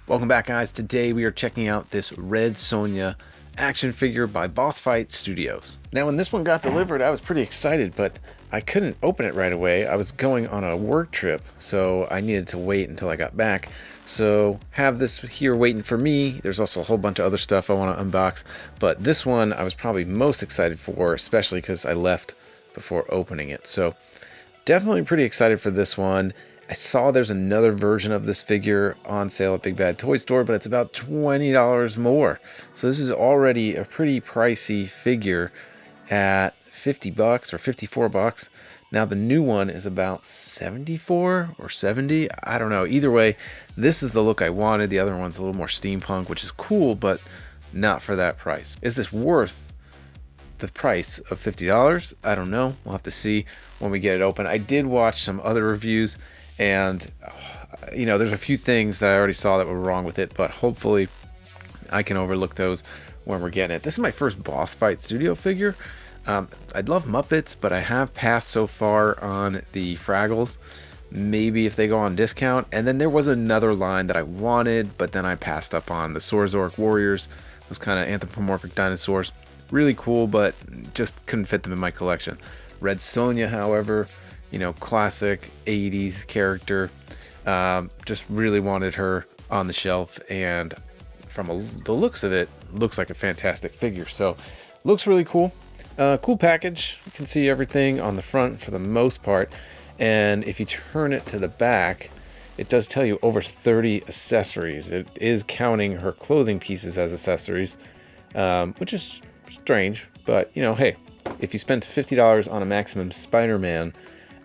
Welcome back, guys. Today we are checking out this Red Sonja action figure by Boss Fight Studios. Now, when this one got delivered, I was pretty excited, but I couldn't open it right away. I was going on a work trip, so I needed to wait until I got back. So have this here waiting for me. There's also a whole bunch of other stuff I want to unbox, but this one I was probably most excited for, especially because I left before opening it. So definitely pretty excited for this one. I saw there's another version of this figure on sale at Big Bad Toy Store, but it's about $20 more. So this is already a pretty pricey figure at 50 bucks or 54 bucks. Now the new one is about 74 or 70. I don't know. Either way, this is the look I wanted. The other one's a little more steampunk, which is cool, but not for that price. Is this worth the price of $50? I don't know. We'll have to see when we get it open. I did watch some other reviews, and there's a few things that I already saw that were wrong with it, but hopefully I can overlook those when we're getting it. This is my first Boss Fight Studio figure. I'd love Muppets, but I have passed so far on the Fraggles. Maybe if they go on discount. And then there was another line that I wanted, but then I passed up on the Saurosauric Warriors, those kind of anthropomorphic dinosaurs. Really cool, but just couldn't fit them in my collection. Red Sonja, however, classic 80s character. Just really wanted her on the shelf, and from the looks of it, looks like a fantastic figure. So looks really cool. Cool package. You can see everything on the front for the most part, and if you turn it to the back, it does tell you over 30 accessories. It is counting her clothing pieces as accessories, which is strange, but hey, if you spent $50 on a Maximum Spider-Man,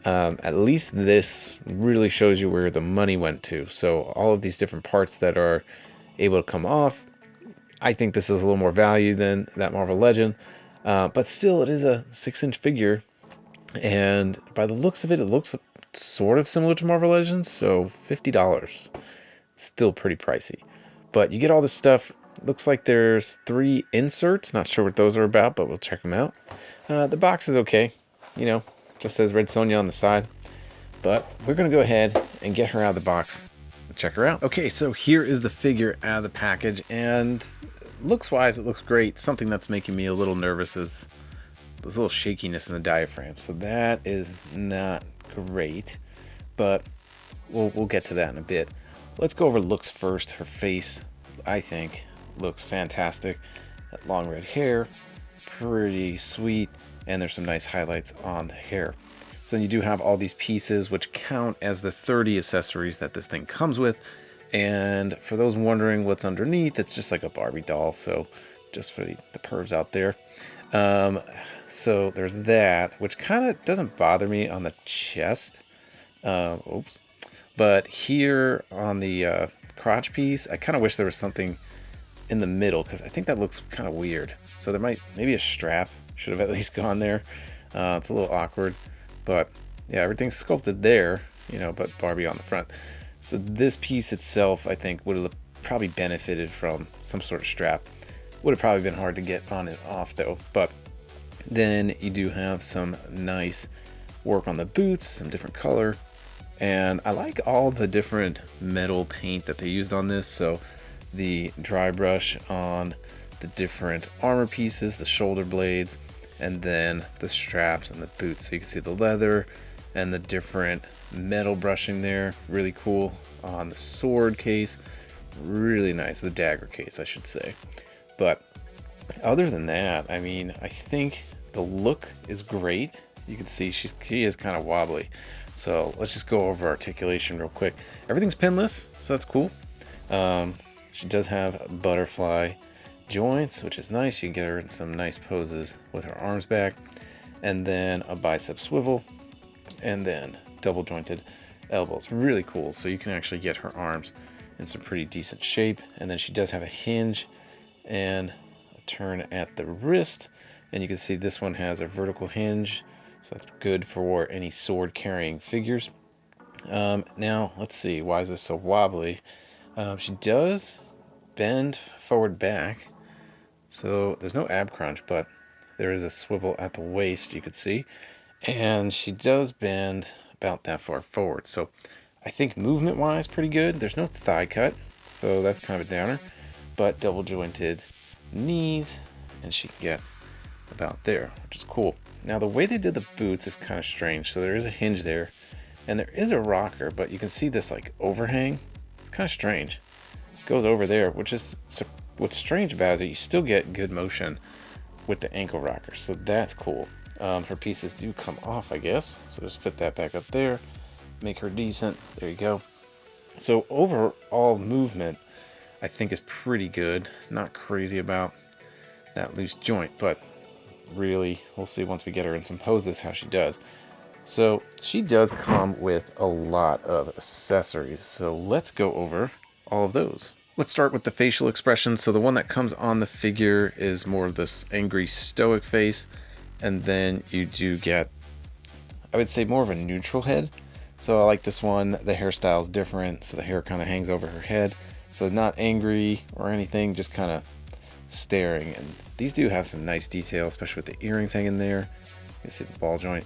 at least this really shows you where the money went to. So all of these different parts that are able to come off, I think this is a little more value than that Marvel Legend, but still it is a 6-inch figure, and by the looks of it, it looks sort of similar to Marvel Legends, so $50. Still pretty pricey, but you get all this stuff. Looks like there's 3 inserts. Not sure what those are about, but we'll check them out. The box is okay. Just says Red Sonja on the side. But we're going to go ahead and get her out of the box and check her out. Okay, so here is the figure out of the package. And looks-wise, it looks great. Something that's making me a little nervous is this little shakiness in the diaphragm. So that is not great. But we'll get to that in a bit. Let's go over looks first. Her face, I think, looks fantastic. That long red hair, pretty sweet, and there's some nice highlights on the hair. So then you do have all these pieces which count as the 30 accessories that this thing comes with. And for those wondering what's underneath, it's just like a Barbie doll. So just for the pervs out there. So there's that, which kind of doesn't bother me on the chest. Oops. But here on the crotch piece, I kind of wish there was something in the middle, because I think that looks kind of weird. So there maybe a strap should have at least gone there. It's a little awkward, but yeah, everything's sculpted there, but Barbie on the front. So this piece itself, I think, would have probably benefited from some sort of strap. Would have probably been hard to get on and off though. But then you do have some nice work on the boots, some different color, and I like all the different metal paint that they used on this. So the dry brush on the different armor pieces, the shoulder blades, and then the straps and the boots. So you can see the leather and the different metal brushing there. Really cool on the sword case. Really nice. The dagger case, I should say. But other than that, I mean, I think the look is great. You can see she is kind of wobbly. So let's just go over articulation real quick. Everything's pinless, so that's cool. She does have butterfly joints, which is nice. You can get her in some nice poses with her arms back, and then a bicep swivel, and then double jointed elbows. Really cool. So you can actually get her arms in some pretty decent shape. And then she does have a hinge and a turn at the wrist, and you can see this one has a vertical hinge, so that's good for any sword carrying figures. Now let's see, why is this so wobbly? She does bend forward back, so there's no ab crunch, but there is a swivel at the waist, you could see, and she does bend about that far forward. So I think movement wise, pretty good. There's no thigh cut, so that's kind of a downer, but double jointed knees, and she can get about there, which is cool. Now the way they did the boots is kind of strange. So there is a hinge there, and there is a rocker, but you can see this like overhang. It's kind of strange. It goes over there, which is what's strange about it is that you still get good motion with the ankle rocker, so that's cool. Her pieces do come off, I guess, so just fit that back up there, make her decent. There you go. So overall movement, I think, is pretty good. Not crazy about that loose joint, but really, we'll see once we get her in some poses how she does. So she does come with a lot of accessories, so let's go over all of those. Let's start with the facial expressions. So the one that comes on the figure is more of this angry stoic face, and then you do get, I would say, more of a neutral head. So I like this one. The hairstyle is different, so the hair kind of hangs over her head, so not angry or anything, just kind of staring. And these do have some nice detail, especially with the earrings hanging there. You can see the ball joint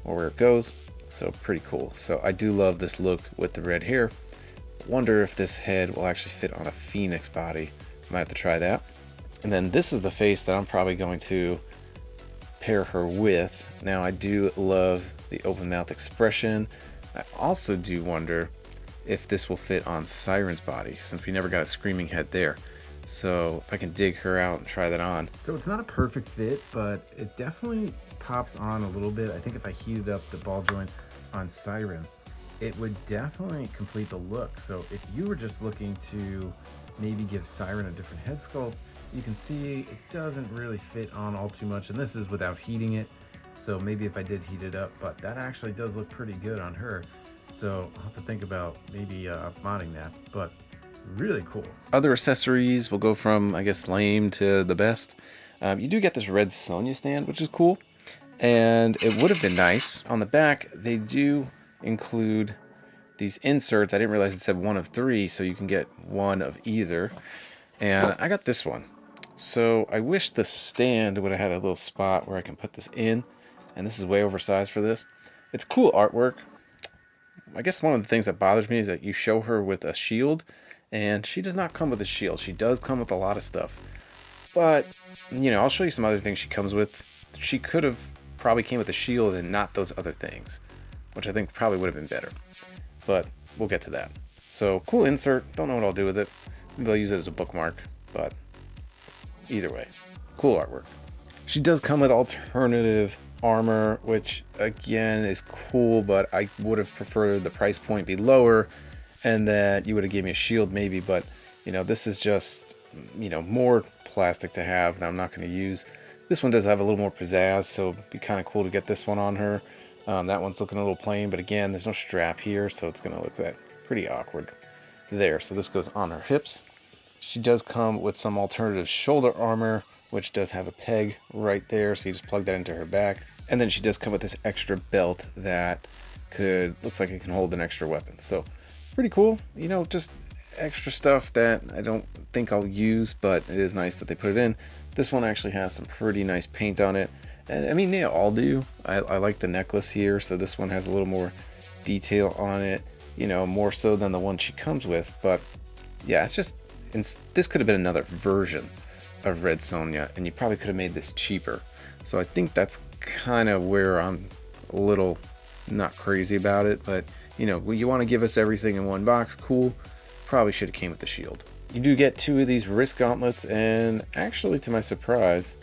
or where it goes, so pretty cool. So I do love this look with the red hair. Wonder if this head will actually fit on a phoenix body. Might have to try that. And then this is the face that I'm probably going to pair her with. Now I do love the open mouth expression. I also do wonder if this will fit on Siren's body, since we never got a screaming head there. So if I can dig her out and try that on. So it's not a perfect fit, but it definitely pops on a little bit. I think if I heated up the ball joint on Siren, it would definitely complete the look. So if you were just looking to maybe give Siren a different head sculpt, you can see it doesn't really fit on all too much, and this is without heating it. So maybe if I did heat it up, but that actually does look pretty good on her. So I'll have to think about maybe modding that, but really cool. Other accessories will go from, I guess, lame to the best. You do get this red Sonja stand, which is cool, and it would have been nice. On the back, they do include these inserts. I didn't realize it said 1 of 3, so you can get 1 of either, and I got this one. So I wish the stand would have had a little spot where I can put this in, and this is way oversized for this. It's cool artwork. I guess one of the things that bothers me is that you show her with a shield, and she does not come with a shield. She does come with a lot of stuff, but you know, I'll show you some other things she comes with. She could have probably came with a shield and not those other things, which I think probably would have been better, but we'll get to that. So cool insert. Don't know what I'll do with it. Maybe I'll use it as a bookmark, but either way, cool artwork. She does come with alternative armor, which again is cool, but I would have preferred the price point be lower and that you would have given me a shield maybe, but you know, this is just, you know, more plastic to have that I'm not going to use. This one does have a little more pizzazz, so it'd be kind of cool to get this one on her. That one's looking a little plain, but again, there's no strap here, so it's going to look pretty awkward there. So this goes on her hips. She does come with some alternative shoulder armor, which does have a peg right there, so you just plug that into her back. And then she does come with this extra belt that looks like it can hold an extra weapon. So pretty cool, you know, just extra stuff that I don't think I'll use, but it is nice that they put it in. This one actually has some pretty nice paint on it, and I mean, they all do. I like the necklace here, so this one has a little more detail on it, you know, more so than the one she comes with. But yeah, it's just, this could have been another version of Red Sonja, and you probably could have made this cheaper. So I think that's kind of where I'm a little not crazy about it, but you know, when you want to give us everything in one box, cool. Probably should have came with the shield. You do get 2 of these wrist gauntlets, and actually, to my surprise,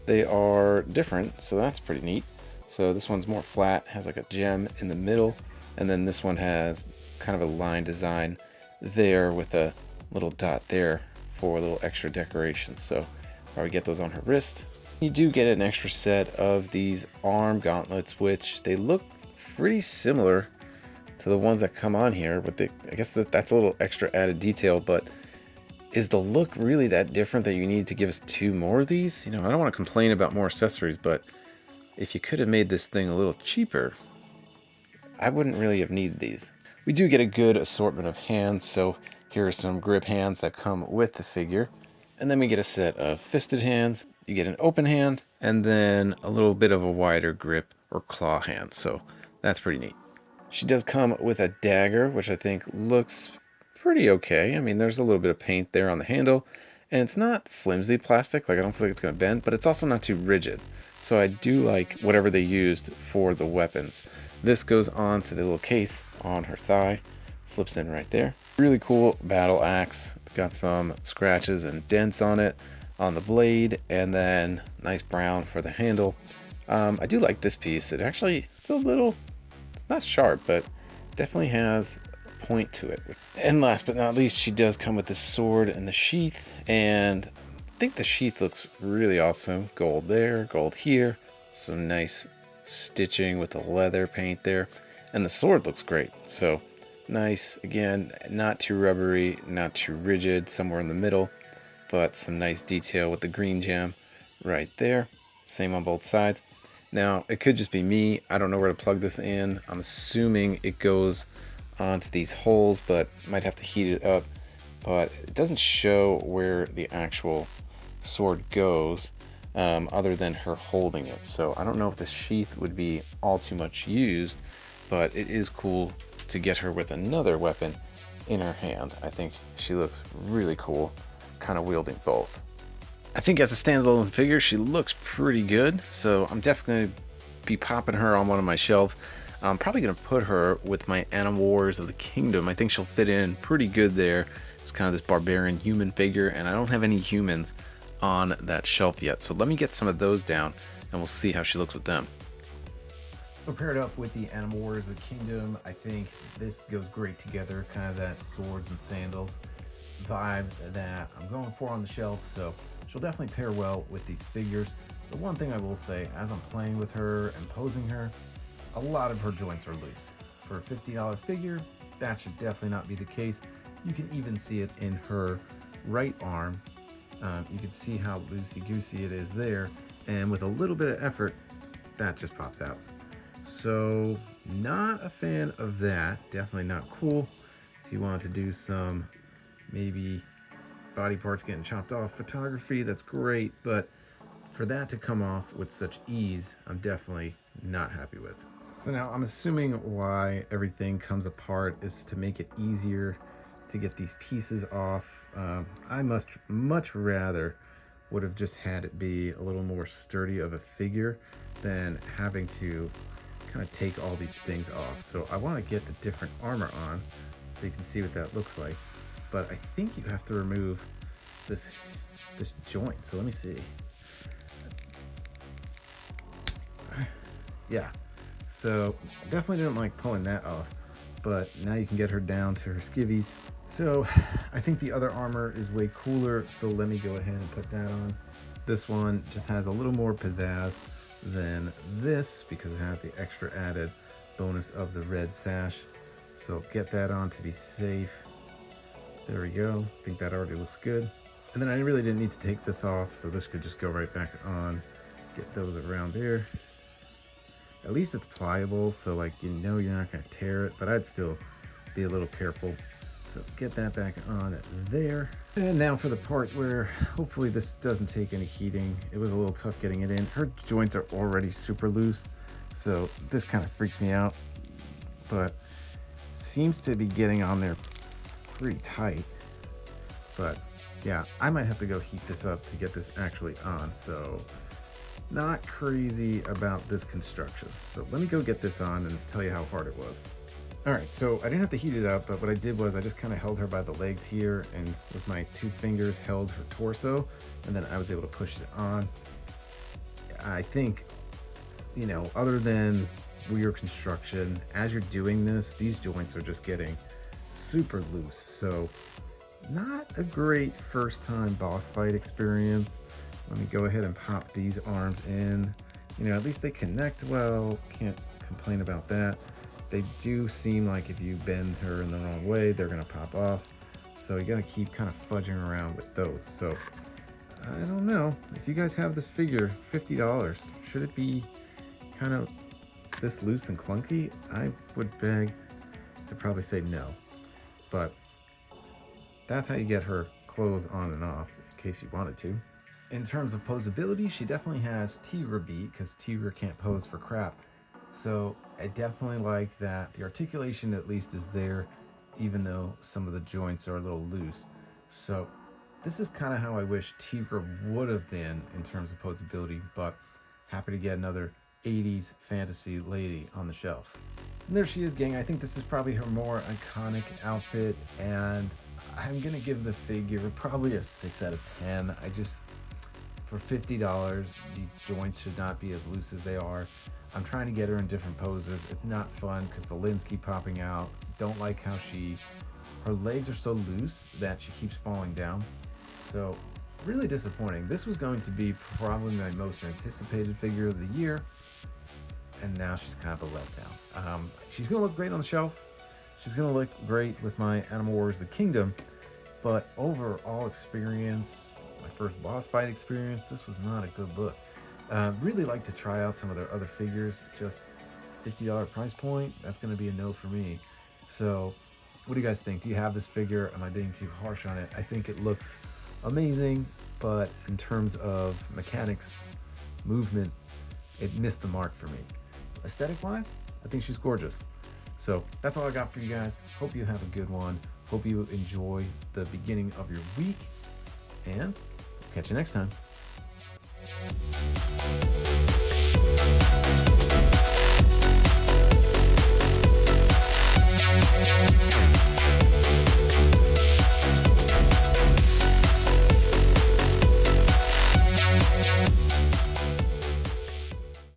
they are different, so that's pretty neat. So this one's more flat, has like a gem in the middle, and then this one has kind of a line design there with a little dot there for a little extra decoration. So probably get those on her wrist. You do get an extra set of these arm gauntlets, which they look pretty similar to the ones that come on here, but I guess that's a little extra added detail. But is the look really that different that you need to give us 2 more of these? You know, I don't want to complain about more accessories, but if you could have made this thing a little cheaper, I wouldn't really have needed these. We do get a good assortment of hands, so here are some grip hands that come with the figure. And then we get a set of fisted hands. You get an open hand, and then a little bit of a wider grip or claw hand, so that's pretty neat. She does come with a dagger, which I think looks pretty okay. I mean, there's a little bit of paint there on the handle, and it's not flimsy plastic, like I don't feel like it's going to bend, but it's also not too rigid. So I do like whatever they used for the weapons. This goes on to the little case on her thigh, slips in right there. Really cool battle axe. Got some scratches and dents on it on the blade, and then nice brown for the handle. I do like this piece. It actually, it's a little, it's not sharp, but definitely has a point to it. And last but not least, she does come with the sword and the sheath, and I think the sheath looks really awesome. Gold there, gold here, some nice stitching with the leather paint there, and the sword looks great. So nice, again, not too rubbery, not too rigid, somewhere in the middle, but some nice detail with the green gem right there. Same on both sides. Now, it could just be me. I don't know where to plug this in. I'm assuming it goes onto these holes, but might have to heat it up. But it doesn't show where the actual sword goes, other than her holding it. So I don't know if the sheath would be all too much used, but it is cool to get her with another weapon in her hand. I think she looks really cool, kind of wielding both. I think as a standalone figure, she looks pretty good, so I'm definitely going to be popping her on one of my shelves. I'm probably going to put her with my Animal Wars of the Kingdom. I think she'll fit in pretty good there. It's kind of this barbarian human figure, and I don't have any humans on that shelf yet. So let me get some of those down, and we'll see how she looks with them. So paired up with the Animal Wars of the Kingdom, I think this goes great together, kind of that swords and sandals vibe that I'm going for on the shelf. So she'll definitely pair well with these figures. The one thing I will say, as I'm playing with her and posing her, a lot of her joints are loose. For a $50 figure, that should definitely not be the case. You can even see it in her right arm. You can see how loosey-goosey it is there, and with a little bit of effort, that just pops out. So, not a fan of that. Definitely not cool. If you want to do some maybe body parts getting chopped off photography, that's great, but for that to come off with such ease, I'm definitely not happy with. So now I'm assuming why everything comes apart is to make it easier to get these pieces off. I much rather would have just had it be a little more sturdy of a figure than having to kind of take all these things off. So I want to get the different armor on so you can see what that looks like. But I think you have to remove this joint. So let me see. Yeah. So definitely didn't like pulling that off, but now you can get her down to her skivvies. So I think the other armor is way cooler, so let me go ahead and put that on. This one just has a little more pizzazz than this because it has the extra added bonus of the red sash. So get that on to be safe. There we go. I think that already looks good. And then I really didn't need to take this off, so this could just go right back on. Get those around there. At least it's pliable, so like you know you're not going to tear it, but I'd still be a little careful. So get that back on there. And now for the part where hopefully this doesn't take any heating. It was a little tough getting it in. Her joints are already super loose, so this kind of freaks me out, but seems to be getting on there pretty tight. But yeah, I might have to go heat this up to get this actually on, so not crazy about this construction. So let me go get this on and tell you how hard it was. All right, so I didn't have to heat it up, but what I did was I just kind of held her by the legs here and with my two fingers held her torso, and then I was able to push it on. I think, you know, other than weird construction, as you're doing this, these joints are just getting super loose. So not a great first time boss fight experience. Let me go ahead and pop these arms in. You know, at least they connect well. Can't complain about that. They do seem like if you bend her in the wrong way, they're gonna pop off. So you gotta keep kind of fudging around with those. So I don't know. If you guys have this figure, $50, should it be kind of this loose and clunky? I would beg to probably say no. But that's how you get her clothes on and off, in case you wanted to. In terms of posability, she definitely has Tigra beat, because Tigra can't pose for crap. So I definitely like that the articulation at least is there, even though some of the joints are a little loose. So this is kind of how I wish Tigra would have been in terms of posability, but happy to get another 80s fantasy lady on the shelf. And there she is, gang. I think this is probably her more iconic outfit, and I'm gonna give the figure probably a 6 out of 10. For $50, these joints should not be as loose as they are. I'm trying to get her in different poses. It's not fun because the limbs keep popping out. Don't like how her legs are so loose that she keeps falling down. So really disappointing. This was going to be probably my most anticipated figure of the year, and now she's kind of a letdown. She's gonna look great on the shelf. She's gonna look great with my Animal Wars: The Kingdom, but overall experience, my first boss fight experience, this was not a good look. Really like to try out some of their other figures. Just $50 price point, that's gonna be a no for me. So what do you guys think? Do you have this figure? Am I being too harsh on it? I think it looks amazing, but in terms of mechanics, movement, it missed the mark for me. Aesthetic wise, I think she's gorgeous. So that's all I got for you guys. Hope you have a good one. Hope you enjoy the beginning of your week, and catch you next time.